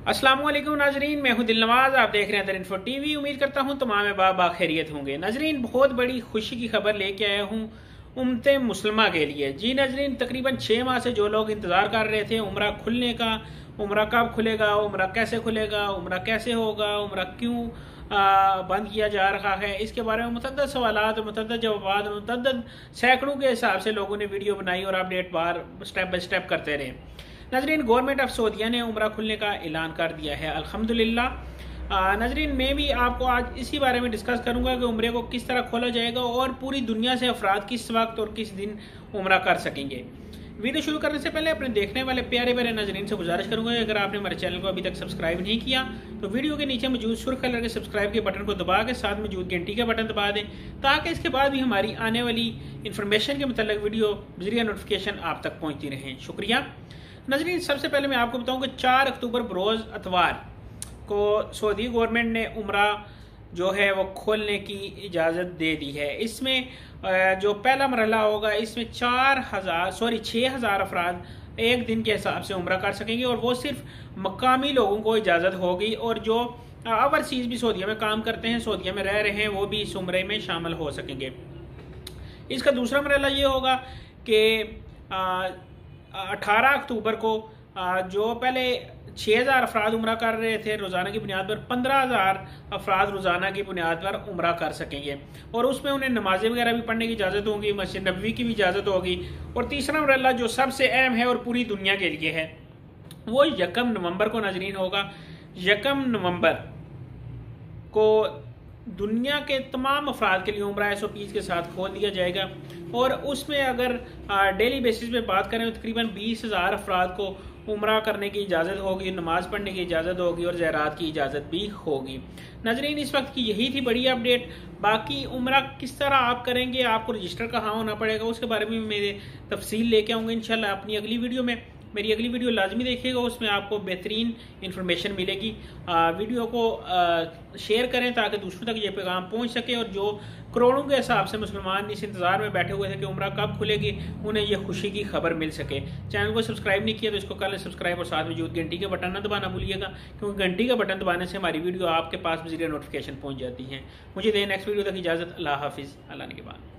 अस्सलाम वालेकुम नाजरीन, मैं हूं दिलनवाज। आप देख रहे हैं दर इन्फो टीवी। उम्मीद करता हूं तमाम बाब खैरियत होंगे। नाजरीन, बहुत बड़ी खुशी की खबर लेके आया हूं उम्मत मुस्लिमा के लिए। जी नाजरीन, तकरीबन 6 माह से जो लोग इंतज़ार कर रहे थे उम्रा खुलने का, उम्रा कब खुलेगा, उम्रा कैसे खुलेगा, उम्रा कैसे होगा, उम्रा क्यों बंद किया जा रहा है, इसके बारे में मुतअद्दिद सवालात, मुतअद्दिद जवाब, मुतअद्दिद सैकड़ों के हिसाब से लोगों ने वीडियो बनाई और update bar step by step करते रहे। नाजरीन, गवर्नमेंट ऑफ सऊदीया ने उम्रा खुलने का ऐलान कर दिया है, अल्हम्दुलिल्लाह। नाजरीन, मैं भी आपको आज इसी बारे में डिस्कस करूंगा कि उम्रे को किस तरह खोला जाएगा और पूरी दुनिया से अफराद किस वक्त और किस दिन उम्रा कर सकेंगे। वीडियो शुरू करने से पहले अपने देखने वाले प्यारे प्यारे नाजरीन से गुजारिश करूंगा, अगर आपने हमारे चैनल को अभी तक सब्सक्राइब नहीं किया तो वीडियो के नीचे मौजूद सुर्ख कलर के सब्सक्राइब के बटन को दबा के साथ मौजूद घंटी का बटन दबा दें, ताकि इसके बाद भी हमारी आने वाली इंफॉर्मेशन के मतलब वीडियो जरिए नोटिफिकेशन आप तक पहुँचती रहें। शुक्रिया। नाजरीन, सबसे पहले मैं आपको बताऊं कि 4 अक्टूबर बरोज़ अतवार को सऊदी गवर्नमेंट ने उम्रा जो है वो खोलने की इजाज़त दे दी है। इसमें जो पहला मरहला होगा इसमें 6,000 अफराद एक दिन के हिसाब से उम्रा कर सकेंगे और वो सिर्फ मकामी लोगों को इजाज़त होगी, और जो ओवरसीज़ भी सऊदीया में काम करते हैं, सऊदीया में रह रहे हैं, वो भी इस उम्रे में शामिल हो सकेंगे। इसका दूसरा मरहला ये होगा कि 18 अक्टूबर को जो पहले 6,000 अफराद उम्रा कर रहे थे रोज़ाना की बुनियाद पर, 15,000 अफराद रोज़ाना की बुनियाद पर उम्रा कर सकेंगे, और उसमें उन्हें नमाजें वगैरह भी पढ़ने की इजाज़त होगी, मस्जिद नबवी की भी इजाज़त होगी। और तीसरा मरहला जो सबसे अहम है और पूरी दुनिया के लिए है, वो 1 नवंबर को नाजरीन होगा। 1 नवंबर को दुनिया के तमाम अफराद के लिए उम्रा SOPs के साथ खोल दिया जाएगा, और उसमें अगर डेली बेसिस पे बात करें तो तकरीबन 20,000 अफराद को उम्रा करने की इजाज़त होगी, नमाज पढ़ने की इजाज़त होगी और ज़रात की इजाज़त भी होगी। नाजरीन, इस वक्त की यही थी बड़ी अपडेट। बाकी उम्रा किस तरह आप करेंगे, आपको रजिस्टर कहाँ होना पड़ेगा, उसके बारे में मेरे तफसील लेके आऊँगा इंशाल्लाह अपनी अगली वीडियो में। मेरी अगली वीडियो लाजमी देखिएगा, उसमें आपको बेहतरीन इन्फॉर्मेशन मिलेगी। वीडियो को शेयर करें ताकि दूसरों तक ये पैगाम पहुंच सके, और जो करोड़ों के हिसाब से मुसलमान इस इंतज़ार में बैठे हुए थे कि उम्रा कब खुलेगी, उन्हें यह खुशी की खबर मिल सके। चैनल को सब्सक्राइब नहीं किया तो इसको कर लें सब्सक्राइब, और साथ में मौजूद घंटी का बटन न दबाना भूलिएगा, क्योंकि घंटी का बटन दबाने से हमारी वीडियो आपके पास जरिए नोटिफिकेशन पहुँच जाती है। मुझे दें नेक्स्ट वीडियो तक इजाज़त। अल्लाह हाफिज़। अल्लाह के बाद।